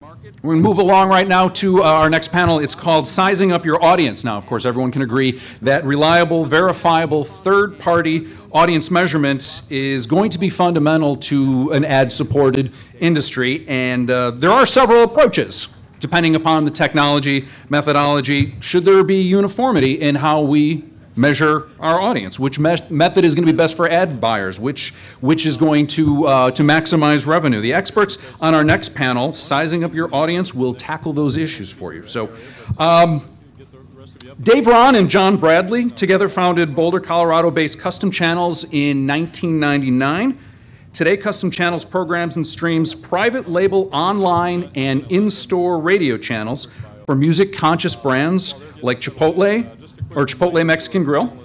We're going to move along right now to our next panel. It's called Sizing Up Your Audience. Now, of course, everyone can agree that reliable, verifiable, third-party audience measurement is going to be fundamental to an ad-supported industry, and there are several approaches depending upon the technology, methodology. Should there be uniformity in how we measure our audience? Which method is going to be best for ad buyers? Which is going to maximize revenue? The experts on our next panel, Sizing Up Your Audience, will tackle those issues for you. So, Dave Rahn and John Bradley together founded Boulder, Colorado-based Custom Channels in 1999. Today, Custom Channels programs and streams private label online and in-store radio channels for music-conscious brands like Chipotle, or Chipotle Mexican Grill,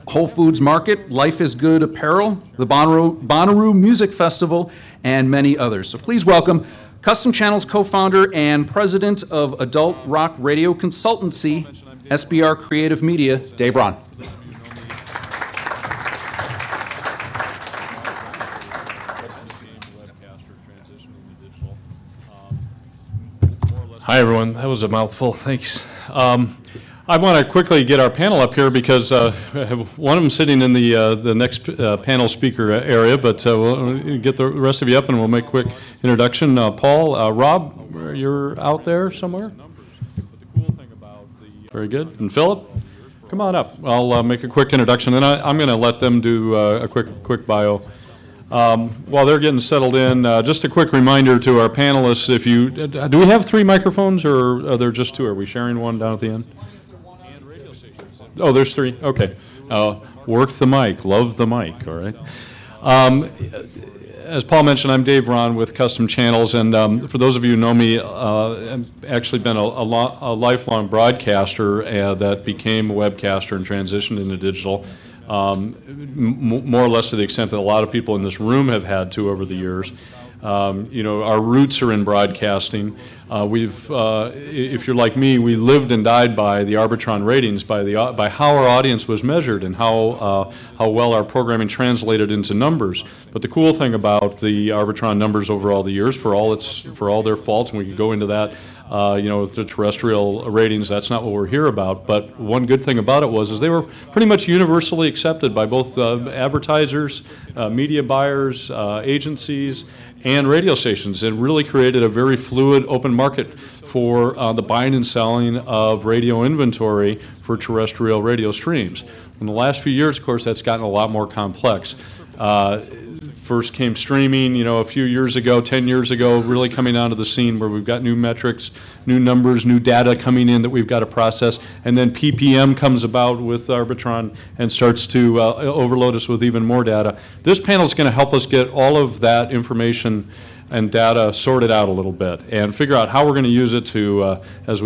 Whole Foods Market, Life is Good Apparel, the Bonnaroo Music Festival, and many others. So please welcome Custom Channels co-founder and president of Adult Rock Radio Consultancy, SBR Creative Media, Dave Rahn. Hi everyone, that was a mouthful, thanks. I want to quickly get our panel up here because I have one of them sitting in the next panel speaker area, but we'll get the rest of you up and we'll make a quick introduction. Paul, Rob, you're out there somewhere? Very good. And Philip, come on up. I'll make a quick introduction, and I'm going to let them do a quick bio. While they're getting settled in, just a quick reminder to our panelists, do we have 3 microphones or are there just 2? Are we sharing one down at the end? Oh, there's 3. Okay. Work the mic. Love the mic. All right. As Paul mentioned, I'm Dave Rahn with Custom Channels, and for those of you who know me, I've actually been a lifelong broadcaster that became a webcaster and transitioned into digital, more or less to the extent that a lot of people in this room have had to over the years. Our roots are in broadcasting. If you're like me, we lived and died by the Arbitron ratings, by how our audience was measured and how well our programming translated into numbers. But the cool thing about the Arbitron numbers over all the years, for all their faults, and we could go into that, with the terrestrial ratings, that's not what we're here about. But one good thing about it was they were pretty much universally accepted by both advertisers, media buyers, agencies, and radio stations. It really created a very fluid, open market for the buying and selling of radio inventory for terrestrial radio streams. In the last few years, of course, that's gotten a lot more complex. First came streaming, a few years ago, 10 years ago, really coming onto the scene where we've got new metrics, new numbers, new data coming in that we've got to process, and then PPM comes about with Arbitron and starts to overload us with even more data. This panel is going to help us get all of that information and data sorted out a little bit and figure out how we're going to use it to, as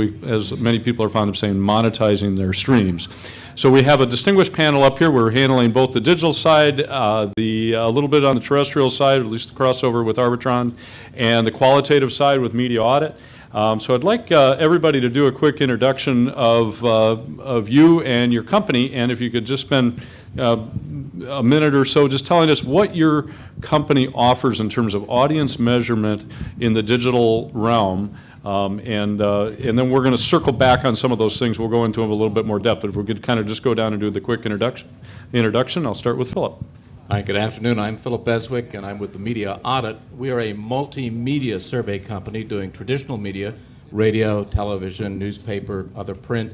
many people are fond of saying, monetizing their streams. So we have a distinguished panel up here. We're handling both the digital side, a little bit on the terrestrial side, at least the crossover with Arbitron, and the qualitative side with Media Audit. So I'd like everybody to do a quick introduction of you and your company, and if you could just spend a minute or so just telling us what your company offers in terms of audience measurement in the digital realm. And then we're going to circle back on some of those things. We'll go into them a little bit more depth, but if we could kind of just go down and do the quick introduction, I'll start with Philip. Hi, good afternoon. I'm Philip Beswick, and I'm with the Media Audit. We are a multimedia survey company doing traditional media, radio, television, newspaper, other print.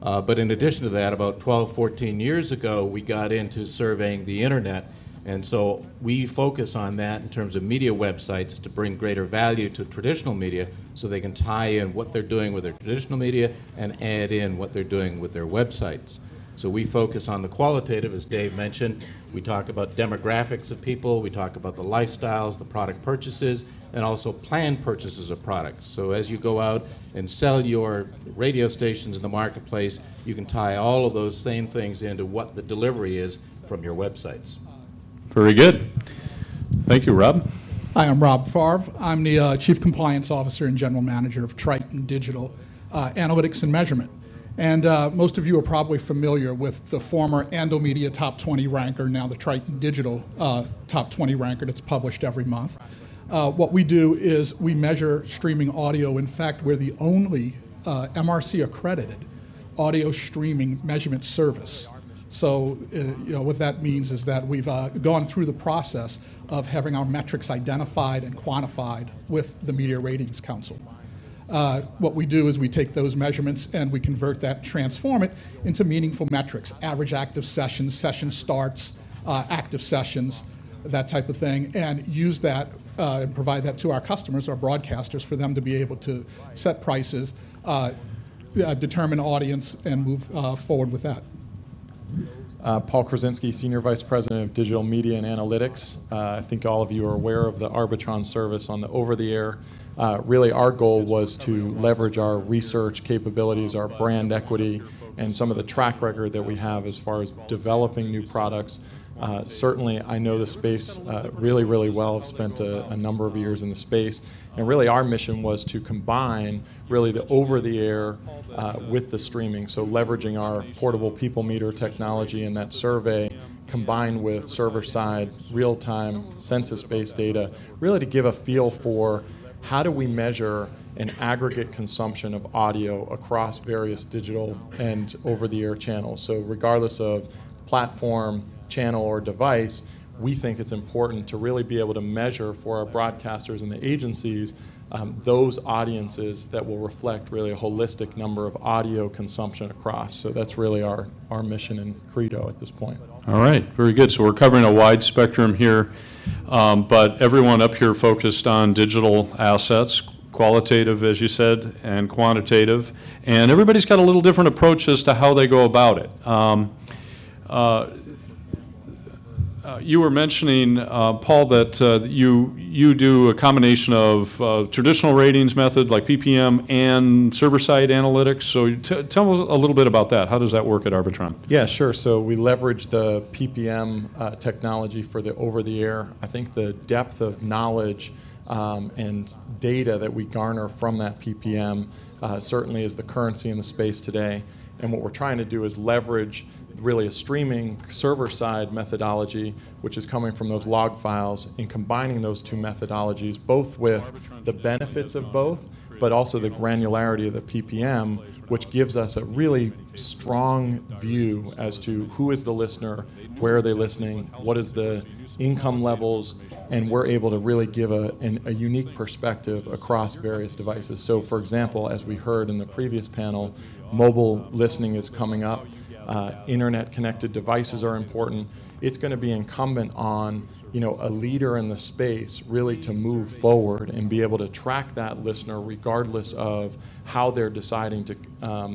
But in addition to that, about 12, 14 years ago, we got into surveying the internet. And so we focus on that in terms of media websites to bring greater value to traditional media so they can tie in what they're doing with their traditional media and add in what they're doing with their websites. So we focus on the qualitative, as Dave mentioned. We talk about demographics of people, we talk about the lifestyles, the product purchases, and also planned purchases of products. So as you go out and sell your radio stations in the marketplace, you can tie all of those same things into what the delivery is from your websites. Very good. Thank you, Rob. Hi, I'm Rob Favre. I'm the Chief Compliance Officer and General Manager of Triton Digital Analytics and Measurement. And most of you are probably familiar with the former Andomedia Top 20 ranker, now the Triton Digital Top 20 ranker that's published every month. What we do is we measure streaming audio. In fact, we're the only MRC accredited audio streaming measurement service. So, what that means is that we've gone through the process of having our metrics identified and quantified with the Media Ratings Council. What we do is we take those measurements and we convert that, transform it into meaningful metrics, average active sessions, session starts, active sessions, that type of thing, and use that and provide that to our customers, our broadcasters, for them to be able to set prices, determine audience, and move forward with that. Paul Krasinski, Senior Vice President of Digital Media and Analytics. I think all of you are aware of the Arbitron service on the over-the-air. Really, our goal was to leverage our research capabilities, our brand equity, and some of the track record that we have as far as developing new products. Certainly, I know the space really, really well. I've spent a number of years in the space. And really, our mission was to combine really the over-the-air with the streaming. So leveraging our portable people meter technology and that survey combined with server-side, real-time, census-based data, really to give a feel for how do we measure an aggregate consumption of audio across various digital and over-the-air channels. So regardless of platform, channel, or device, we think it's important to really be able to measure for our broadcasters and the agencies those audiences that will reflect really a holistic number of audio consumption across. So that's really our mission and credo at this point. All right, very good. So we're covering a wide spectrum here, but everyone up here focused on digital assets, qualitative, as you said, and quantitative, and everybody's got a little different approach as to how they go about it. You were mentioning, Paul, that you do a combination of traditional ratings method like PPM and server-side analytics. So tell us a little bit about that. How does that work at Arbitron? Yeah, sure. So we leverage the PPM technology for the over-the-air. I think the depth of knowledge and data that we garner from that PPM certainly is the currency in the space today. And what we're trying to do is leverage really a streaming server-side methodology, which is coming from those log files, and combining those two methodologies, both with the benefits of both, but also the granularity of the PPM, which gives us a really strong view as to who is the listener, where are they listening, what is the income levels, and we're able to really give a unique perspective across various devices. So for example, as we heard in the previous panel, mobile listening is coming up. Internet-connected devices are important. It's going to be incumbent on a leader in the space really to move forward and be able to track that listener regardless of how they're deciding to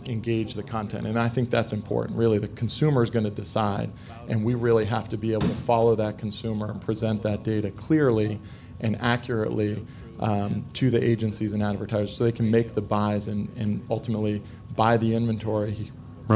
engage the content. And I think that's important. Really, the consumer is going to decide, and we really have to be able to follow that consumer and present that data clearly and accurately to the agencies and advertisers so they can make the buys and ultimately buy the inventory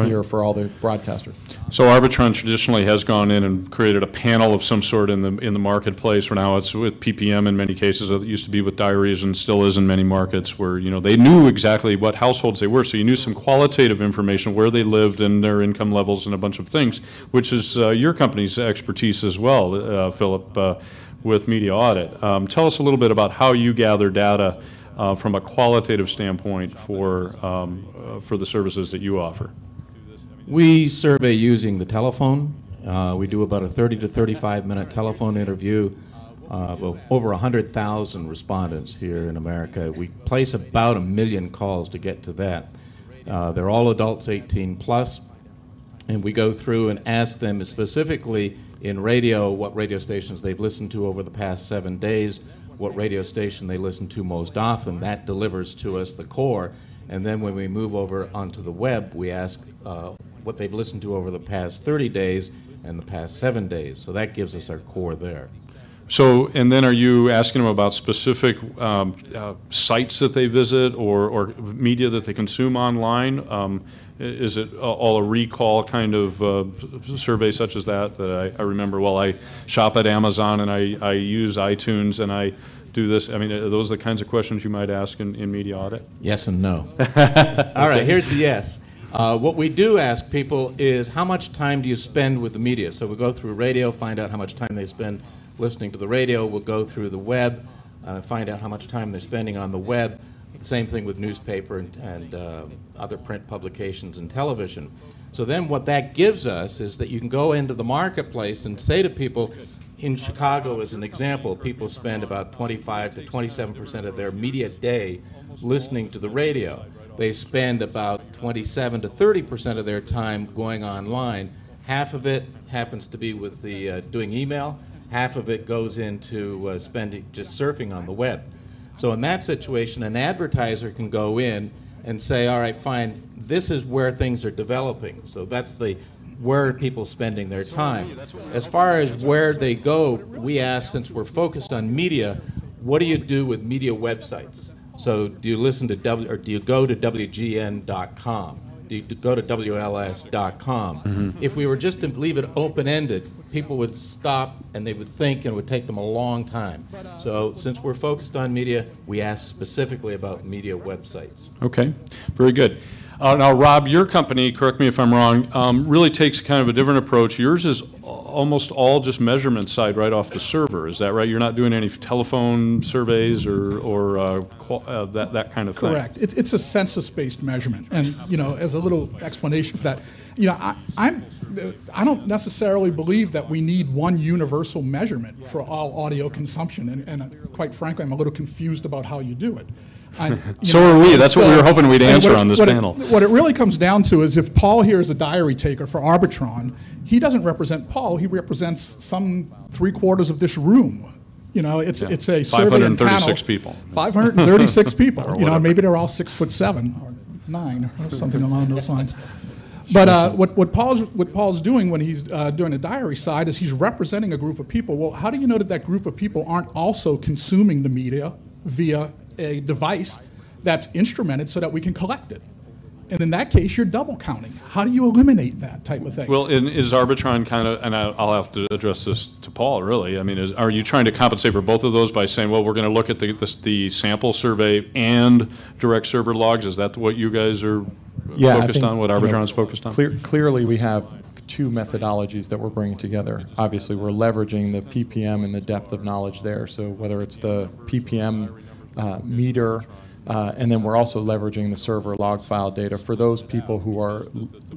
here for all the broadcasters. So Arbitron traditionally has gone in and created a panel of some sort in the marketplace. For now, it's with PPM in many cases. It used to be with diaries and still is in many markets where they knew exactly what households they were. So you knew some qualitative information, where they lived and their income levels and a bunch of things, which is your company's expertise as well, Philip, with Media Audit. Tell us a little bit about how you gather data from a qualitative standpoint for the services that you offer. We survey using the telephone. We do about a 30 to 35-minute telephone interview of over 100,000 respondents here in America. We place about 1 million calls to get to that. They're all adults 18 plus, and we go through and ask them specifically in radio what radio stations they've listened to over the past 7 days, what radio station they listen to most often. That delivers to us the core. And then when we move over onto the web, we ask what they've listened to over the past 30 days and the past 7 days. So that gives us our core there. So, and then are you asking them about specific sites that they visit or media that they consume online? Is it all a recall kind of survey such as that I remember, well, I shop at Amazon and I use iTunes and I do this? I mean, are those the kinds of questions you might ask in Media Audit? Yes and no. All right, here's the yes. What we do ask people is, how much time do you spend with the media? So we'll go through radio, find out how much time they spend listening to the radio. We'll go through the web, find out how much time they're spending on the web. Same thing with newspaper and other print publications and television. So then what that gives us is that you can go into the marketplace and say to people, in Chicago as an example, people spend about 25 to 27% of their media day listening to the radio. They spend about 27 to 30% of their time going online. Half of it happens to be with the doing email. Half of it goes into spending just surfing on the web. So in that situation, an advertiser can go in and say, all right, fine, this is where things are developing. So that's where are people spending their time. As far as where they go, we ask, since we're focused on media, what do you do with media websites? So do you listen to or do you go to WGN.com? Do you go to WLS.com? Mm-hmm. If we were just to leave it open-ended, people would stop and they would think, and it would take them a long time. So since we're focused on media, we ask specifically about media websites. Okay, very good. Now, Rob, your company, correct me if I'm wrong, really takes kind of a different approach. Yours is almost all just measurement side right off the server. Is that right? You're not doing any telephone surveys or that kind of thing? Correct. It's a census-based measurement. And, as a little explanation for that, I don't necessarily believe that we need one universal measurement for all audio consumption. And quite frankly, I'm a little confused about how you do it. So are we. That's what we were hoping we'd answer on this panel. What it really comes down to is if Paul here is a diary taker for Arbitron, he doesn't represent Paul. He represents some 3/4 of this room. It's a survey and panel. 536 people. 536 people. Maybe they're all 6'7" or 9 or something along those lines. But what Paul's doing when he's doing the diary side is he's representing a group of people. Well, how do you know that group of people aren't also consuming the media via a device that's instrumented so that we can collect it? And in that case, you're double counting. How do you eliminate that type of thing? Well, is Arbitron kind of, and I'll have to address this to Paul, really. I mean, are you trying to compensate for both of those by saying, well, we're going to look at the sample survey and direct server logs? Is that what you guys are focused on, what Arbitron is focused on? Clearly, we have two methodologies that we're bringing together. Obviously, we're leveraging the PPM and the depth of knowledge there. So whether it's the PPM meter, and then we're also leveraging the server log file data for those people who are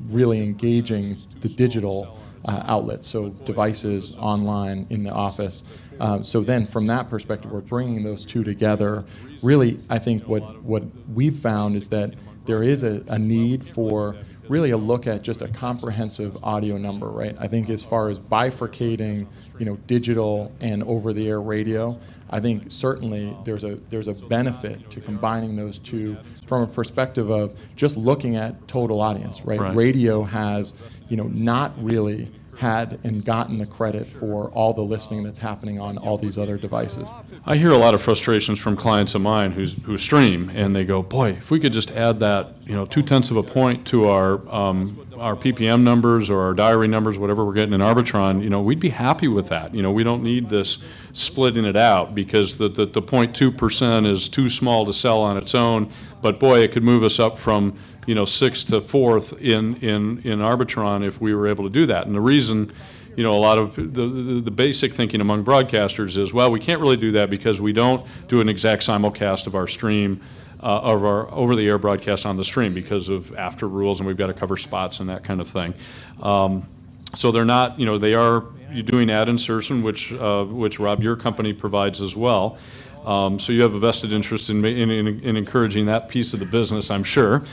really engaging the digital outlets, so devices, online, in the office. So then from that perspective, we're bringing those two together. Really, I think what we've found is that there is a need for really a look at just a comprehensive audio number, right? I think as far as bifurcating, digital and over-the-air radio, I think certainly there's a benefit to combining those two from a perspective of just looking at total audience, right? Radio has, not really had and gotten the credit for all the listening that's happening on all these other devices. I hear a lot of frustrations from clients of mine who stream, and they go, boy, if we could just add that, 0.2 of a point to our PPM numbers or our diary numbers, whatever we're getting in Arbitron, we'd be happy with that. We don't need this splitting it out because the 0.2% is too small to sell on its own, but boy, it could move us up from 6th to 4th in Arbitron if we were able to do that. And the reason, a lot of the basic thinking among broadcasters is, well, we can't really do that because we don't do an exact simulcast of our stream, of our over-the-air broadcast on the stream because of after rules, and we've got to cover spots and that kind of thing. So they're not, they are doing ad insertion, which Rob, your company provides as well. So you have a vested interest in encouraging that piece of the business, I'm sure.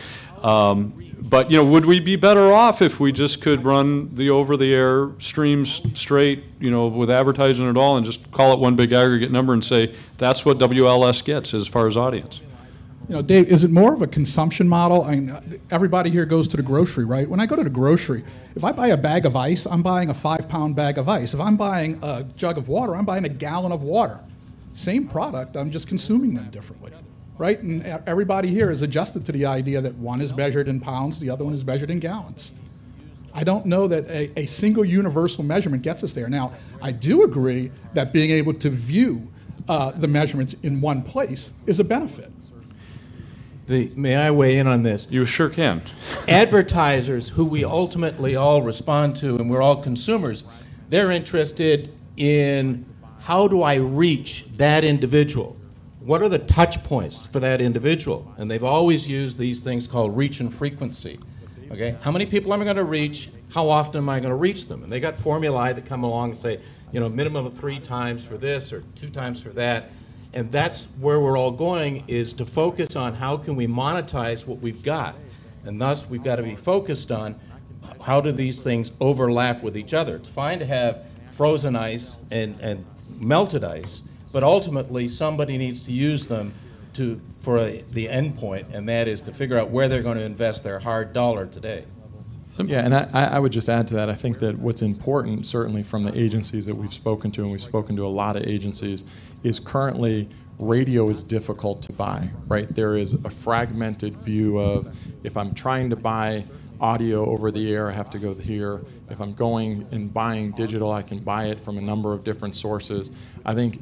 But would we be better off if we just could run the over-the-air streams straight, with advertising at all, and just call it one big aggregate number and say that's what WLS gets as far as audience? Dave, is it more of a consumption model? I mean, everybody here goes to the grocery, right? When I go to the grocery, if I buy a bag of ice, I'm buying a 5-pound bag of ice. If I'm buying a jug of water, I'm buying a gallon of water. Same product, I'm just consuming them differently, right? And everybody here is adjusted to the idea that one is measured in pounds, the other one is measured in gallons. I don't know that a single universal measurement gets us there. Now, I do agree that being able to view the measurements in one place is a benefit. May I weigh in on this? You sure can. Advertisers, who we ultimately all respond to, and we're all consumers, they're interested in how do I reach that individual? what are the touch points for that individual? And they've always used these things called reach and frequency. Okay, how many people am I going to reach? How often am I going to reach them? And they got formulae that come along and say, you know, minimum of 3 times for this or 2 times for that. And that's where we're all going, is to focus on how can we monetize what we've got. And thus, we've got to be focused on how do these things overlap with each other. It's fine to have frozen ice and melted ice, but ultimately somebody needs to use them for the end point, and that is to figure out where they're going to invest their hard dollar today. Yeah, and I would just add to that, I think that what's important, certainly from the agencies that we've spoken to, and we've spoken to a lot of agencies, is currently radio is difficult to buy, right? There is a fragmented view of, if I'm trying to buy audio over the air, I have to go here. If I'm going and buying digital, I can buy it from a number of different sources. I think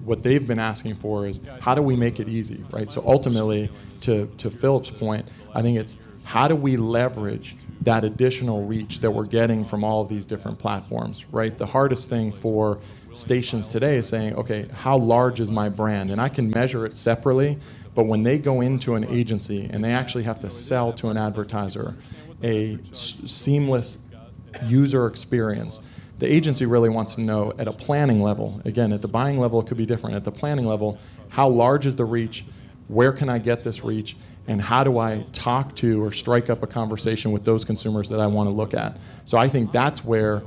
what they've been asking for is, how do we make it easy, right? So ultimately, to Philip's point, I think it's how do we leverage that additional reach that we're getting from all of these different platforms, right? The hardest thing for stations today is saying, okay, how large is my brand? And I can measure it separately, but when they go into an agency and they actually have to sell to an advertiser a seamless user experience, the agency really wants to know at a planning level, again, at the buying level it could be different, at the planning level, how large is the reach, where can I get this reach, and how do I talk to or strike up a conversation with those consumers that I want to look at? So I think that's where,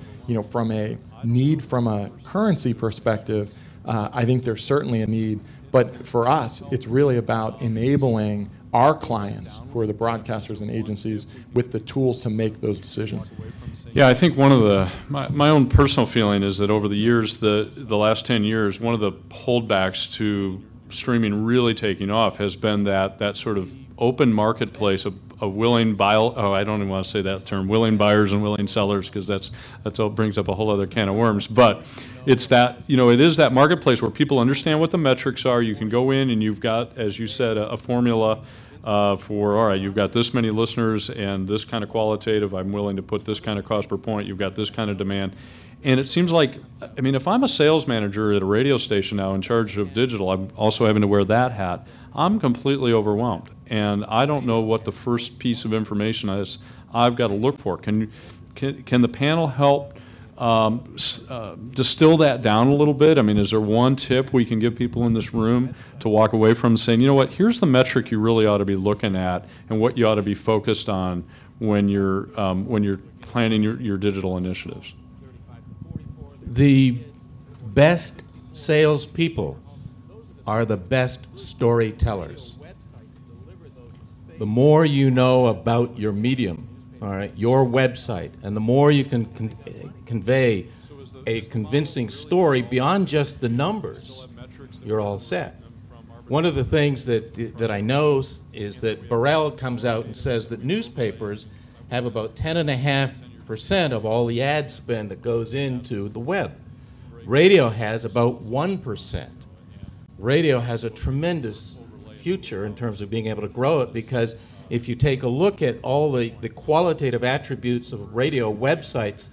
from a need from a currency perspective, I think there's certainly a need. But for us, it's really about enabling our clients, who are the broadcasters and agencies, with the tools to make those decisions. Yeah, I think one of my own personal feeling is that over the years, the last 10 years, one of the holdbacks to streaming really taking off has been that sort of open marketplace of willing I don't even want to say that term, willing buyers and willing sellers, because that's all brings up a whole other can of worms. But it's that, it is that marketplace where people understand what the metrics are. You can go in and you've got, as you said, a formula for, all right, you've got this many listeners and this kind of qualitative, I'm willing to put this kind of cost per point, you've got this kind of demand. And it seems like, if I'm a sales manager at a radio station now in charge of digital, I'm also having to wear that hat, I'm completely overwhelmed. And I don't know what the first piece of information is I've got to look for. Can the panel help distill that down a little bit? Is there one tip we can give people in this room to walk away from saying, you know what, here's the metric you really ought to be looking at and what you ought to be focused on when you're planning your digital initiatives? The best salespeople are the best storytellers. The more you know about your medium, all right, your website, and the more you can convey a convincing story beyond just the numbers, you're all set. One of the things that I know is that Burrell comes out and says that newspapers have about 10.5% of all the ad spend that goes into the web. Radio has about 1%. Radio has a tremendous future in terms of being able to grow it, because if you take a look at all the qualitative attributes of radio websites,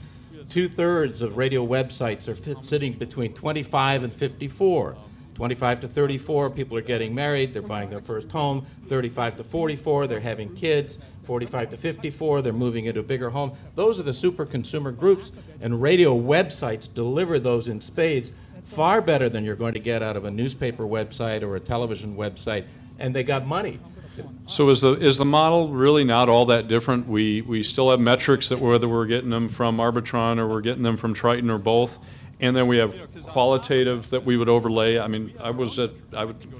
2/3 of radio websites are sitting between 25 and 54. 25 to 34, people are getting married, they're buying their first home. 35 to 44, they're having kids. 45 to 54, they're moving into a bigger home. Those are the super consumer groups, and radio websites deliver those in spades far better than you're going to get out of a newspaper website or a television website, and they got money. So is the model really not all that different? We still have metrics that whether we're getting them from Arbitron or we're getting them from Triton or both, and then we have qualitative that we would overlay. I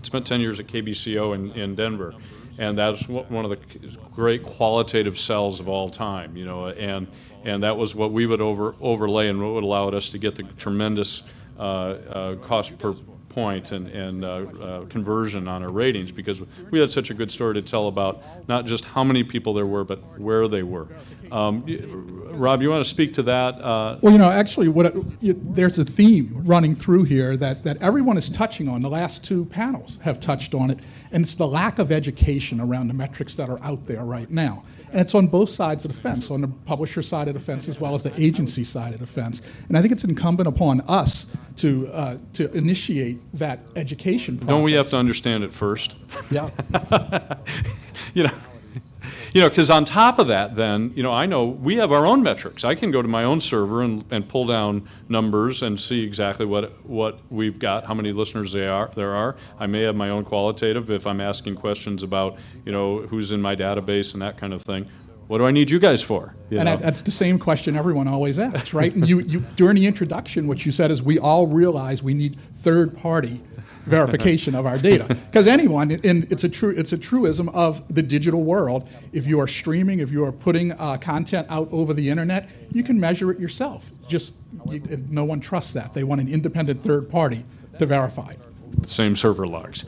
spent 10 years at KBCO in Denver, and that's one of the great qualitative sells of all time, and that was what we would overlay and what would allow us to get the tremendous cost per point and conversion on our ratings, because we had such a good story to tell about not just how many people there were, but where they were. Rob, you want to speak to that? Well, actually, there's a theme running through here that everyone is touching on. The last two panels have touched on it, and it's the lack of education around the metrics that are out there right now. And it's on both sides of the fence, on the publisher side of the fence as well as the agency side of the fence. And I think it's incumbent upon us to initiate that education process. Don't we have to understand it first? Yeah. you know, because on top of that, then, I know we have our own metrics. I can go to my own server and pull down numbers and see exactly what we've got, how many listeners there are. I may have my own qualitative if I'm asking questions about, who's in my database and that kind of thing. What do I need you guys for? That's the same question everyone always asks, right? And you during the introduction, what you said is we all realize we need third-party verification of our data, because anyone, and it's a truism of the digital world. If you are streaming, if you are putting content out over the internet, you can measure it yourself. No one trusts that. They want an independent third party to verify. The same server logs.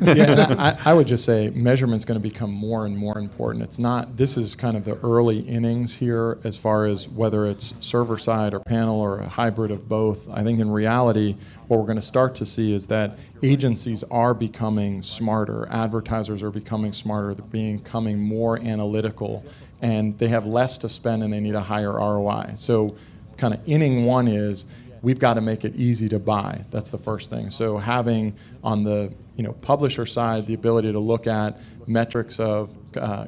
Yeah, I would just say measurement's going to become more and more important. This is kind of the early innings here as far as whether it's server side or panel or a hybrid of both. I think in reality, what we're going to start to see is that agencies are becoming smarter, advertisers are becoming smarter, they're becoming more analytical, and they have less to spend and they need a higher ROI. So kind of inning one is, we've got to make it easy to buy. That's the first thing. So having on the publisher side the ability to look at metrics of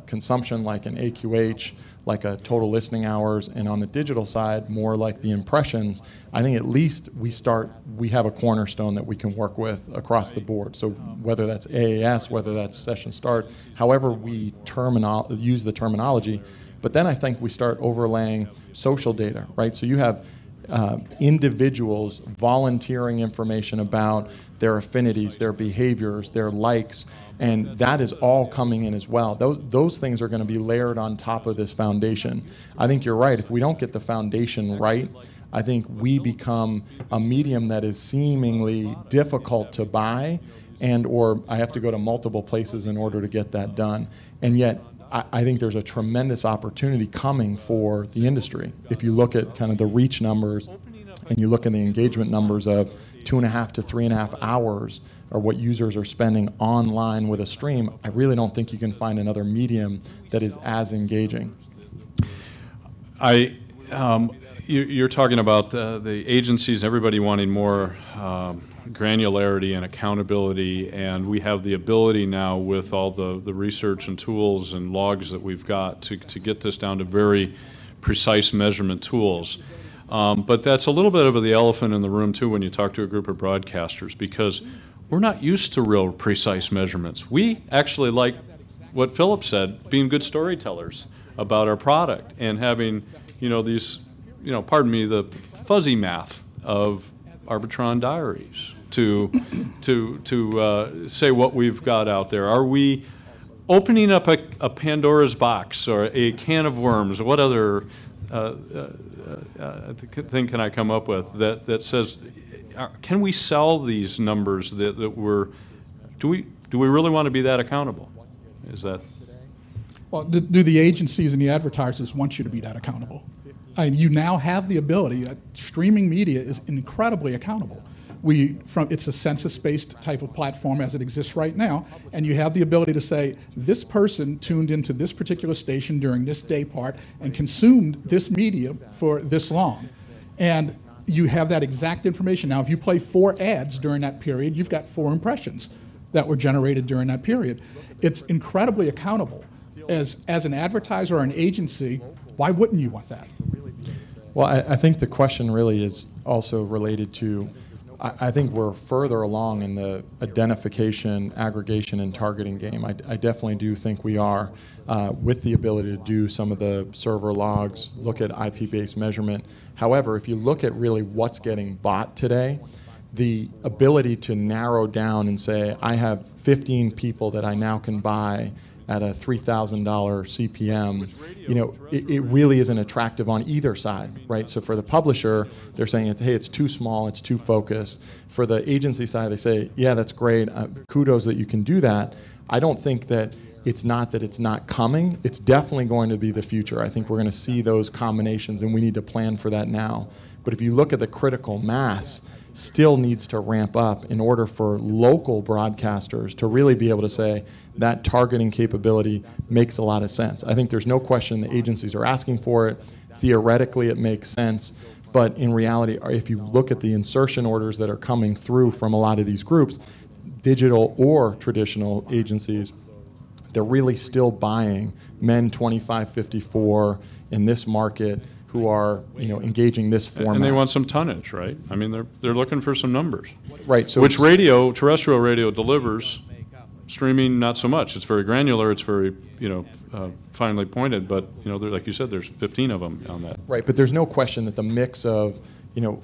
consumption like an AQH, like a total listening hours, and on the digital side more like the impressions. I think at least we have a cornerstone that we can work with across the board. So whether that's AAS, whether that's session start, however we use the terminology. But then I think we start overlaying social data, right? So you have individuals volunteering information about their affinities, their behaviors, their likes, and that is all coming in as well. Those things are going to be layered on top of this foundation. I think you're right. If we don't get the foundation right, I think we become a medium that is seemingly difficult to buy, or I have to go to multiple places in order to get that done. And yet, I think there's a tremendous opportunity coming for the industry. If you look at kind of the reach numbers and you look at the engagement numbers of 2.5 to 3.5 hours or what users are spending online with a stream, I really don't think you can find another medium that is as engaging. You're talking about the agencies, everybody wanting more granularity and accountability, and we have the ability now with all the research and tools and logs that we've got to get this down to very precise measurement tools. But that's a little bit of the elephant in the room too when you talk to a group of broadcasters, because we're not used to real precise measurements. We actually like what Philip said, being good storytellers about our product and having these pardon me, the fuzzy math of Arbitron Diaries to say what we've got out there. Are we opening up a Pandora's box or a can of worms? What other thing can I come up with that says, can we sell these numbers that we're, do we really want to be that accountable? Is that? Well, do the agencies and the advertisers want you to be that accountable? You now have the ability. Streaming media is incredibly accountable. It's a census-based type of platform as it exists right now, and you have the ability to say, this person tuned into this particular station during this day part and consumed this media for this long. And you have that exact information. Now, if you play 4 ads during that period, you've got 4 impressions that were generated during that period. It's incredibly accountable. As an advertiser or an agency, why wouldn't you want that? Well, I think the question really is also related to, I think we're further along in the identification, aggregation, and targeting game. I definitely do think we are, with the ability to do some of the server logs, look at IP-based measurement. However, if you look at really what's getting bought today, the ability to narrow down and say, I have 15 people that I now can buy at a $3,000 CPM, it really isn't attractive on either side, right? So for the publisher, they're saying, hey, it's too small, it's too focused. For the agency side, they say, yeah, that's great, kudos that you can do that. I don't think that it's not coming. It's definitely going to be the future. I think we're going to see those combinations, and we need to plan for that now. But if you look at the critical mass, still needs to ramp up in order for local broadcasters to really be able to say that targeting capability makes a lot of sense. I think there's no question the agencies are asking for it. Theoretically, it makes sense. But in reality, if you look at the insertion orders that are coming through from a lot of these groups, digital or traditional agencies, they're really still buying men 25, 54 in this market who are, engaging this format. And they want some tonnage, right? I mean, they're looking for some numbers. Right. So which radio, terrestrial radio, delivers. Streaming, not so much. It's very granular. It's very, finely pointed. But like you said, there's 15 of them on that. Right. But there's no question that the mix of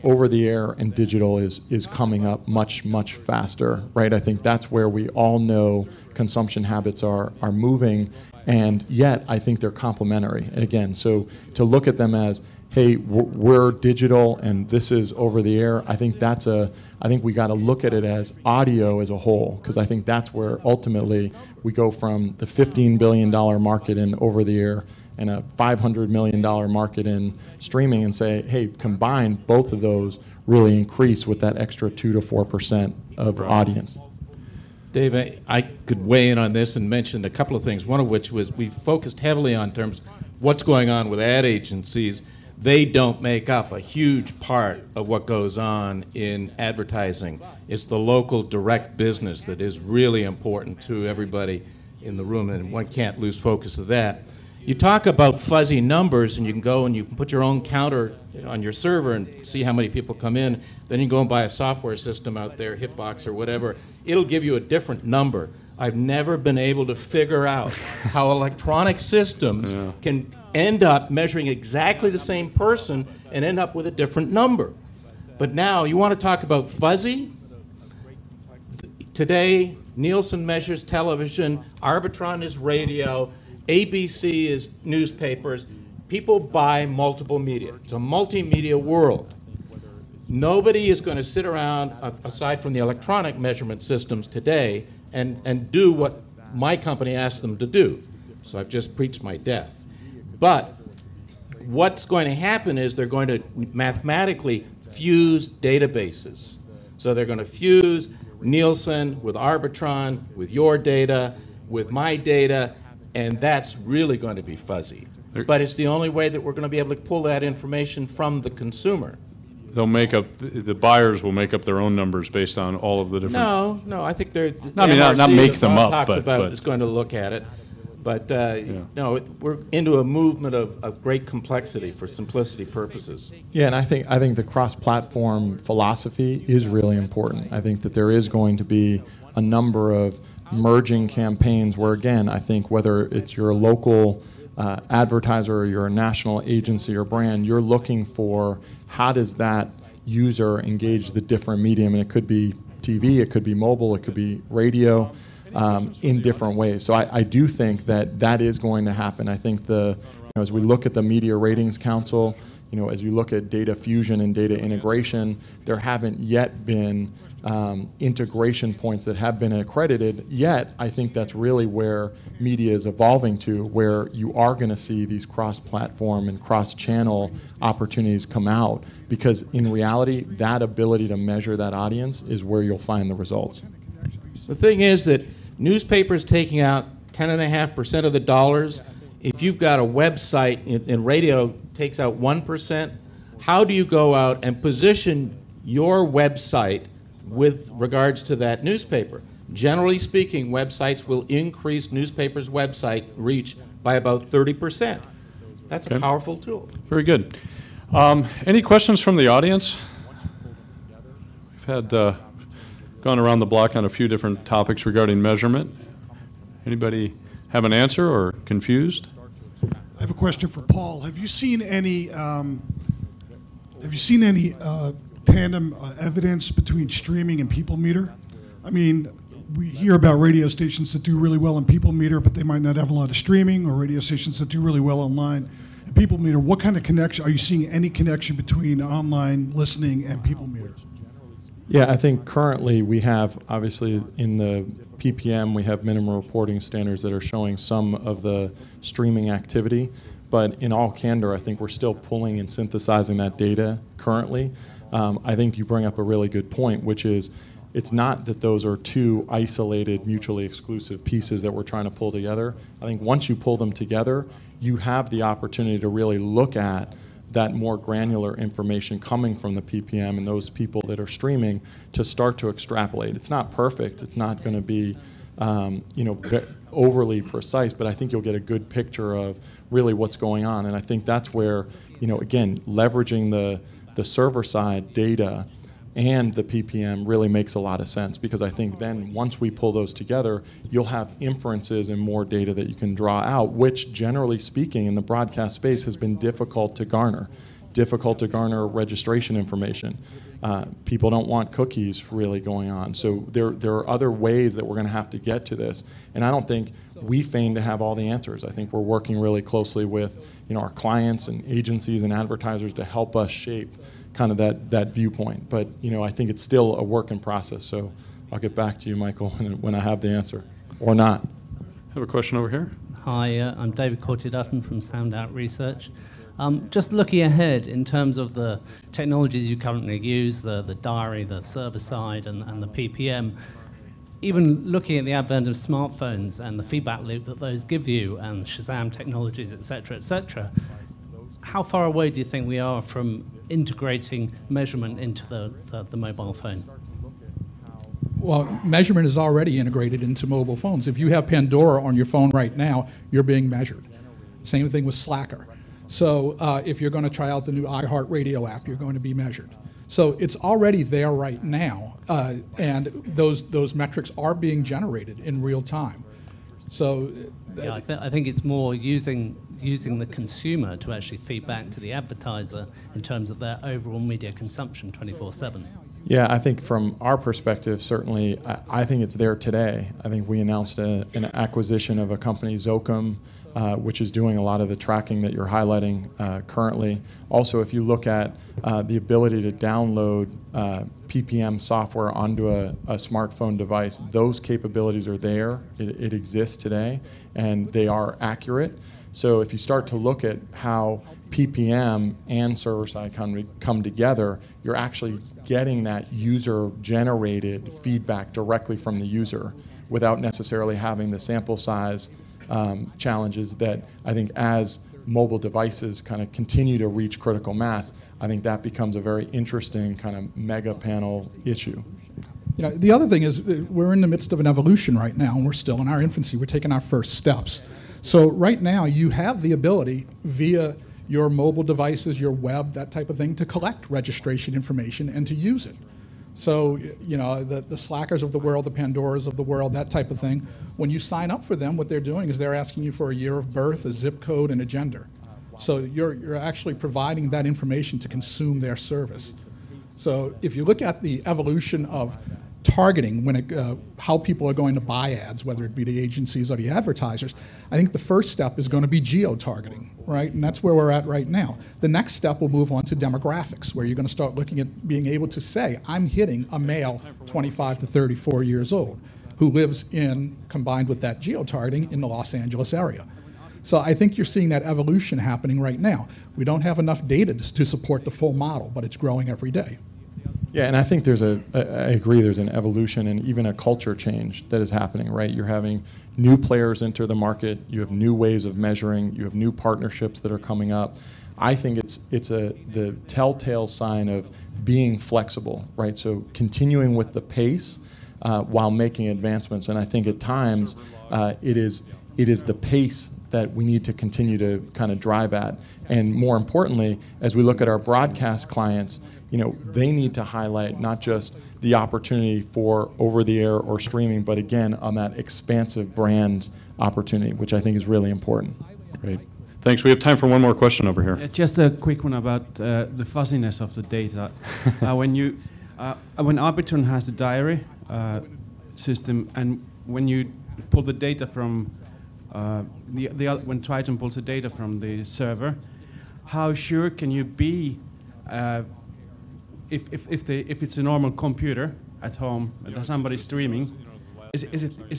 over the air and digital is coming up much, much faster, right? I think that's where we all know consumption habits are moving, and yet I think they're complementary. And again, so to look at them as, hey, we're digital and this is over the air, I think we got to look at it as audio as a whole, because I think that's where ultimately we go from the $15 billion market in over the air and a $500 million market in streaming and say, hey, combine both of those, really increase with that extra 2 to 4% of audience. Dave, I could weigh in on this and mention a couple of things, one of which was we focused heavily on terms of what's going on with ad agencies. They don't make up a huge part of what goes on in advertising. It's the local direct business that is really important to everybody in the room, and one can't lose focus of that. You talk about fuzzy numbers, and you can go and you can put your own counter on your server and see how many people come in. Then you go and buy a software system out there, Hitbox or whatever. It'll give you a different number. I've never been able to figure out how electronic systems can end up measuring exactly the same person and end up with a different number. But now, you want to talk about fuzzy? Today, Nielsen measures television, Arbitron is radio, ABC is newspapers. People buy multiple media. It's a multimedia world. Nobody is going to sit around, aside from the electronic measurement systems today, and do what my company asked them to do. So I've just preached my death. But what's going to happen is they're going to mathematically fuse databases. So they're going to fuse Nielsen with Arbitron, with your data, with my data, and that's really going to be fuzzy. But it's the only way that we're going to be able to pull that information from the consumer. They'll make up, the buyers will make up their own numbers based on all of the different... No, I think they're... I mean, not make them up, but is going to look at it. But, no, we're into a movement of great complexity for simplicity purposes. Yeah, and I think the cross-platform philosophy is really important. I think that there is going to be a number of merging campaigns where, again, I think whether it's your local advertiser or you're a national agency or brand, you're looking for how does that user engage the different medium, and it could be TV, it could be mobile, it could be radio, in different ways. So I do think that is going to happen. I think as we look at the Media Ratings Council, as you look at data fusion and data integration, there haven't yet been integration points that have been accredited, yet I think that's really where media is evolving to, where you are going to see these cross-platform and cross-channel opportunities come out, because in reality, that ability to measure that audience is where you'll find the results. The thing is that newspapers taking out 10.5% of the dollars. If you've got a website and radio takes out 1%, how do you go out and position your website with regards to that newspaper? Generally speaking, websites will increase newspapers' website reach by about 30%. That's a powerful tool. Very good. Any questions from the audience? We've had gone around the block on a few different topics regarding measurement. Anybody have an answer or confused? I have a question for Paul. Have you seen any tandem evidence between streaming and people meter? I mean, we hear about radio stations that do really well in people meter, but they might not have a lot of streaming, or radio stations that do really well online. And people meter, what kind of connection, are you seeing any connection between online listening and people meter? Yeah, I think currently we have, obviously in the PPM, we have minimum reporting standards that are showing some of the streaming activity. But in all candor, I think we're still pulling and synthesizing that data currently. I think you bring up a really good point, which is it's not that those are two isolated, mutually exclusive pieces that we're trying to pull together. I think once you pull them together, you have the opportunity to really look at that more granular information coming from the PPM and those people that are streaming to start to extrapolate. It's not perfect. It's not going to be overly precise, but I think you'll get a good picture of really what's going on. And I think that's where, again, leveraging the server side data and the PPM really makes a lot of sense, because I think then once we pull those together, you'll have inferences and more data that you can draw out, which generally speaking in the broadcast space has been difficult to garner registration information. People don't want cookies really going on. So there are other ways that we're going to have to get to this. And I don't think we feign to have all the answers. I think we're working really closely with our clients and agencies and advertisers to help us shape kind of that viewpoint. But I think it's still a work in process. So I'll get back to you, Michael, when I have the answer, or not. I have a question over here. Hi, I'm David Corti-Dutton from Sound Out Research. Just looking ahead in terms of the technologies you currently use, the diary, the server side, and the PPM, even looking at the advent of smartphones and the feedback loop that those give you, and Shazam technologies, et cetera, how far away do you think we are from integrating measurement into the mobile phone? Well, measurement is already integrated into mobile phones. If you have Pandora on your phone right now, you're being measured. Same thing with Slacker. So if you're going to try out the new iHeartRadio app, you're going to be measured. So it's already there right now, and those metrics are being generated in real time. So yeah, I think it's more using the consumer to actually feed back to the advertiser in terms of their overall media consumption 24/7. Yeah, I think from our perspective, certainly, I think it's there today. I think we announced an acquisition of a company, Zocum, which is doing a lot of the tracking that you're highlighting currently. Also, if you look at the ability to download PPM software onto a smartphone device, those capabilities are there. It exists today, and they are accurate. So if you start to look at how PPM and server-side come together, you're actually getting that user-generated feedback directly from the user without necessarily having the sample size challenges that I think as mobile devices kind of continue to reach critical mass, I think that becomes a very interesting kind of mega panel issue. The other thing is we're in the midst of an evolution right now, and we're still in our infancy. We're taking our first steps. So right now you have the ability via your mobile devices, your web, that type of thing, to collect registration information and to use it. So, the Slackers of the world, the Pandoras of the world, that type of thing, when you sign up for them, what they're doing is they're asking you for a year of birth, a zip code, and a gender. So you're actually providing that information to consume their service. So if you look at the evolution of targeting, how people are going to buy ads, whether it be the agencies or the advertisers, I think the first step is going to be geo-targeting, right? And that's where we're at right now. The next step will move on to demographics, where you're going to start looking at being able to say, I'm hitting a male 25 to 34 years old who lives combined with that geo-targeting in the Los Angeles area. So I think you're seeing that evolution happening right now. We don't have enough data to support the full model, but it's growing every day. Yeah, and I think I agree, there's an evolution and even a culture change that is happening, right? You're having new players enter the market, you have new ways of measuring, you have new partnerships that are coming up. I think it's the telltale sign of being flexible, right? So continuing with the pace while making advancements, and I think at times it is the pace that we need to continue to kind of drive at. And more importantly, as we look at our broadcast clients, they need to highlight not just the opportunity for over-the-air or streaming, but again, on that expansive brand opportunity, which I think is really important. Great. Thanks. We have time for one more question over here. Just a quick one about the fuzziness of the data. When Arbitron has the diary system, and when you pull the data from when Triton pulls the data from the server, how sure can you be if it's a normal computer at home and somebody streaming, is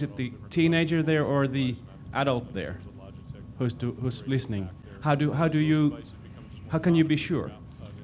it the teenager there or the adult there who's listening? How can you be sure?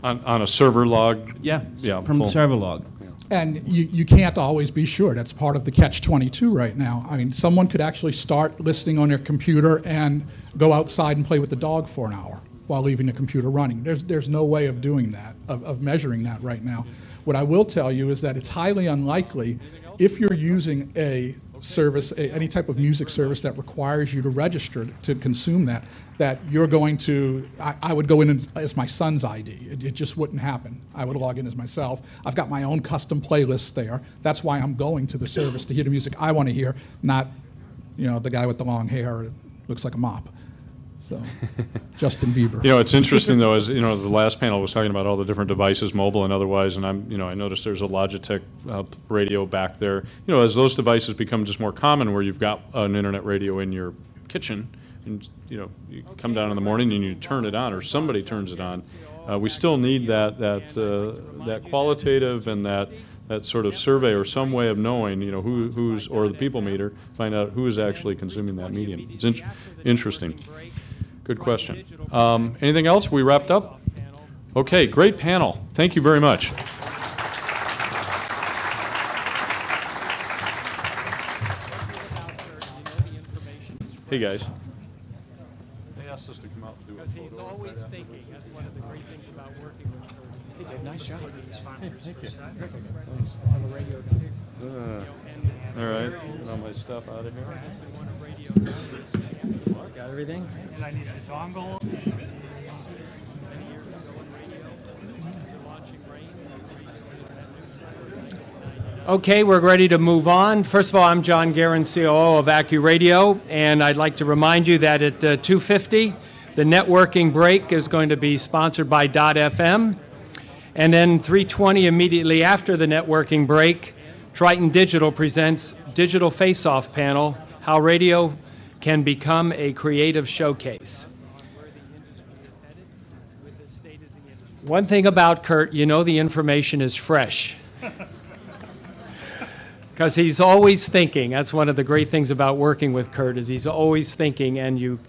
On a server log? Yeah, from the server log. And you can't always be sure. That's part of the catch-22 right now. I mean, someone could actually start listening on their computer and go outside and play with the dog for an hour. while leaving the computer running. There's no way of doing that, of measuring that right now. What I will tell you is that it's highly unlikely, if you're using a service, any type of music service that requires you to register to consume that, that you're going to, I would go in as my son's ID. It just wouldn't happen. I would log in as myself. I've got my own custom playlists there. That's why I'm going to the service, to hear the music I want to hear, not, you know, the guy with the long hair, looks like a mop. So, Justin Bieber. You know, it's interesting though, as you know, the last panel was talking about all the different devices, mobile and otherwise, and I noticed there's a Logitech radio back there. You know, as those devices become just more common, where you've got an internet radio in your kitchen, and you know, you come down in the morning and you turn it on, or somebody turns it on. We still need that qualitative and that sort of survey or some way of knowing, you know, who's, or the people meter, find out who is actually consuming that medium. It's interesting. Good question. Anything else? We wrapped up? Okay, great panel. Thank you very much. Hey, guys. They asked us to come out and do it. Because he's always thinking. That's one of the great things about working with him. Hey, Dave, nice job. Hey, thank you. On the radio down here. All right, get all my stuff out of here. Got everything? And I need a dongle. Okay, we're ready to move on. First of all, I'm John Guerin, COO of AccuRadio, and I'd like to remind you that at 2:50, the networking break is going to be sponsored by .fm. And then 3:20, immediately after the networking break, Triton Digital presents Digital Face-Off Panel, How Radio Can Become a Creative Showcase. One thing about Kurt, you know the information is fresh. Because he's always thinking. That's one of the great things about working with Kurt, is he's always thinking, and you